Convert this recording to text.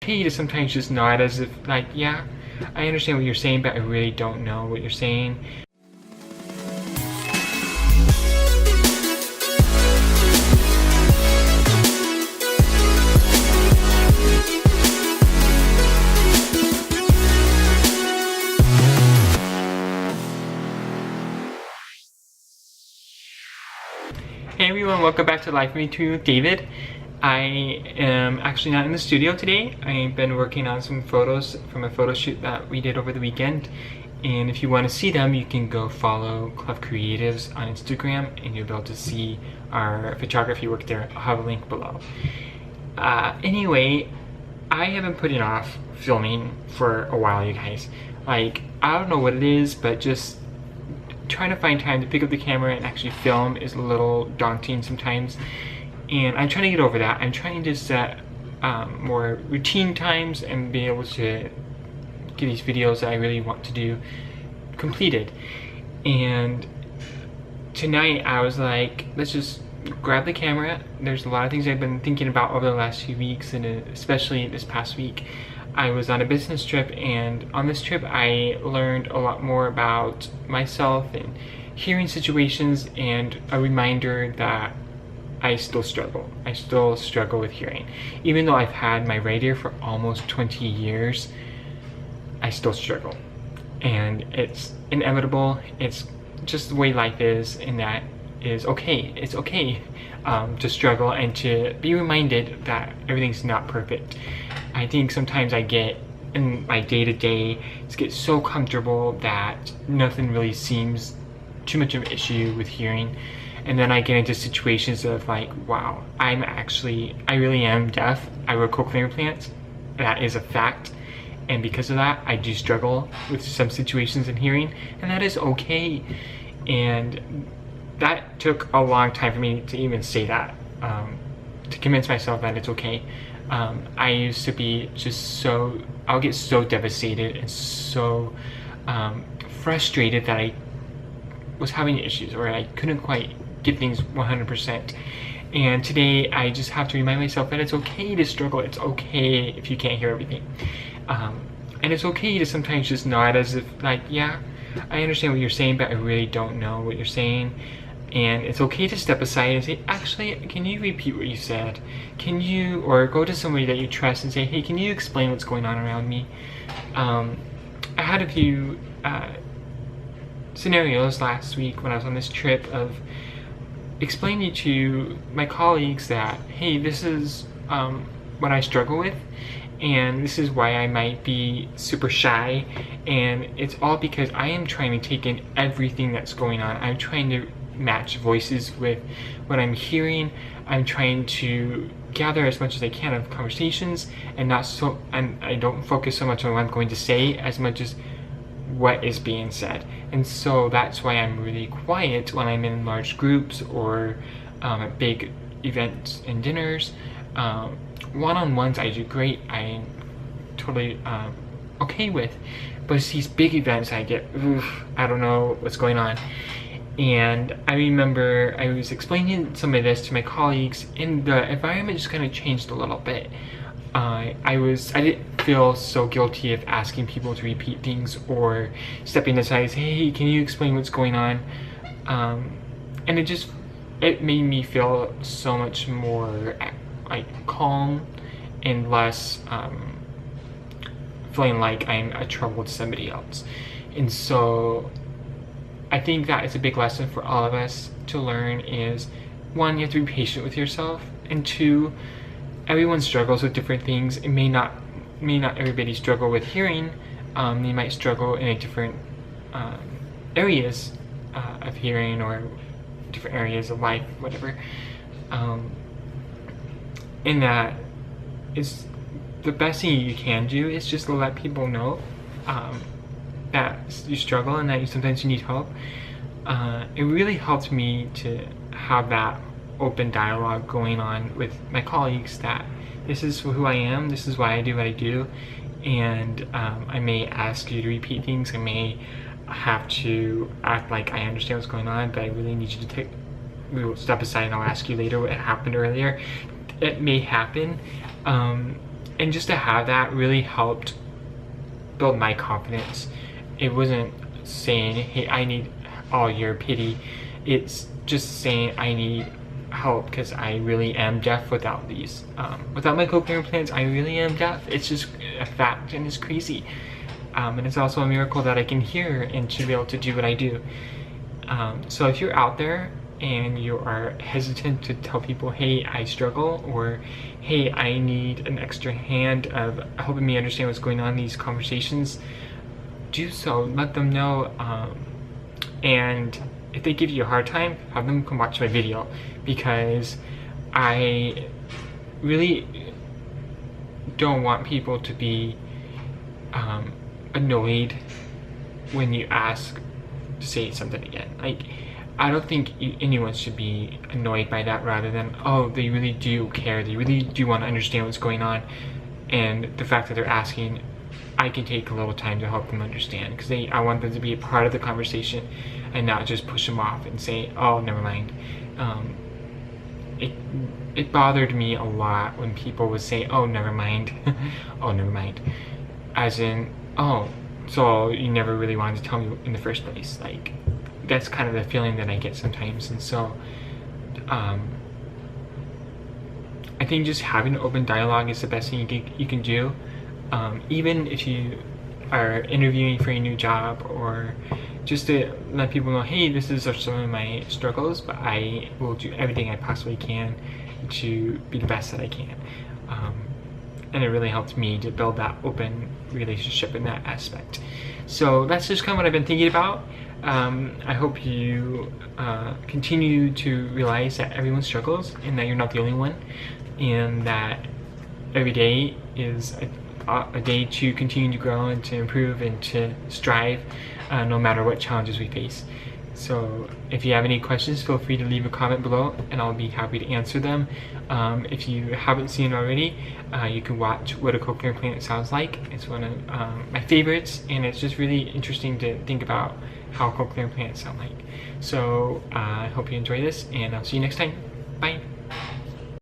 okay to sometimes just nod as if like, yeah, I understand what you're saying, but I really don't know what you're saying. Hey everyone, welcome back to Life in Between with David. I am actually not in the studio today. I've been working on some photos from a photo shoot that we did over the weekend. And if you want to see them, you can go follow Cluff Creatives on Instagram and you'll be able to see our photography work there. I'll have a link below. Anyway, I have been putting off filming for a while, you guys. Like, I don't know what it is, but just trying to find time to pick up the camera and actually film is a little daunting sometimes, and I'm trying to get over that. I'm trying to set more routine times and be able to get these videos that I really want to do completed. And tonight I was like, let's just grab the camera. There's a lot of things I've been thinking about over the last few weeks, and especially this past week. I was on a business trip, and on this trip I learned a lot more about myself and hearing situations, and a reminder that I still struggle. I still struggle with hearing. Even though I've had my right ear for almost 20 years, I still struggle. And it's inevitable. It's just the way life is, and that is okay. It's okay to struggle and to be reminded that everything's not perfect. I think sometimes I get in my day-to-day to get so comfortable that nothing really seems too much of an issue with hearing, and then I get into situations of like, wow, I really am deaf. I wear cochlear implants. That is a fact, and because of that I do struggle with some situations in hearing, and that is okay. And that took a long time for me to even say that, to convince myself that it's okay. I used to be just I'll get so devastated and so frustrated that I was having issues, or I couldn't quite get things 100%. And today I just have to remind myself that it's okay to struggle. It's okay if you can't hear everything. And it's okay to sometimes just nod as if like, yeah, I understand what you're saying, but I really don't know what you're saying. And it's okay to step aside and say, actually, can you repeat what you said? Can you, or go to somebody that you trust and say, hey, can you explain what's going on around me? I had a few scenarios last week when I was on this trip of explaining to my colleagues that, hey, this is what I struggle with, and this is why I might be super shy, and it's all because I am trying to take in everything that's going on. I'm trying to match voices with what I'm hearing. I'm trying to gather as much as I can of conversations, and I don't focus so much on what I'm going to say as much as what is being said. And so that's why I'm really quiet when I'm in large groups or at big events and dinners. One-on-ones I do great. I'm totally okay with, but it's these big events I get, I don't know what's going on. And I remember I was explaining some of this to my colleagues, and the environment just kind of changed a little bit. I didn't feel so guilty of asking people to repeat things or stepping aside and say, hey, can you explain what's going on? And it made me feel so much more like calm and less feeling like I'm a trouble to somebody else. And so I think that is a big lesson for all of us to learn is, one, you have to be patient with yourself, and two, everyone struggles with different things. It may not everybody struggle with hearing. They might struggle in a different areas of hearing, or different areas of life, whatever. And that is the best thing you can do is just to let people know that you struggle and that sometimes you need help. It really helped me to have that open dialogue going on with my colleagues, that this is who I am, this is why I do what I do, and I may ask you to repeat things, I may have to act like I understand what's going on, but I really need you to we will step aside and I'll ask you later what happened earlier. It may happen, And just to have that really helped build my confidence. It wasn't saying, hey, I need all your pity. It's just saying I need help because I really am deaf without these. Without my cochlear implants, I really am deaf. It's just a fact, and it's crazy. And it's also a miracle that I can hear and to be able to do what I do. So if you're out there and you are hesitant to tell people, hey, I struggle, or hey, I need an extra hand of helping me understand what's going on in these conversations, do so. Let them know. And if they give you a hard time, have them come watch my video, because I really don't want people to be annoyed when you ask to say something again. Like, I don't think anyone should be annoyed by that, rather than, oh, they really do care, they really do want to understand what's going on, and the fact that they're asking, I can take a little time to help them understand, because I want them to be a part of the conversation and not just push them off and say, oh, never mind. It bothered me a lot when people would say, oh, never mind. Oh, never mind. As in, oh, so you never really wanted to tell me in the first place. Like, that's kind of the feeling that I get sometimes. And so I think just having an open dialogue is the best thing you can do. Even if you are interviewing for a new job, or just to let people know, hey, this is some of my struggles, but I will do everything I possibly can to be the best that I can. And it really helped me to build that open relationship in that aspect. So that's just kind of what I've been thinking about. I hope you continue to realize that everyone struggles, and that you're not the only one, and that every day is a day to continue to grow and to improve and to strive, no matter what challenges we face. So if you have any questions, feel free to leave a comment below and I'll be happy to answer them. If you haven't seen it already, you can watch What a Cochlear Implant Sounds Like. It's one of my favorites, and it's just really interesting to think about how cochlear implants sound like. So I hope you enjoy this, and I'll see you next time. Bye.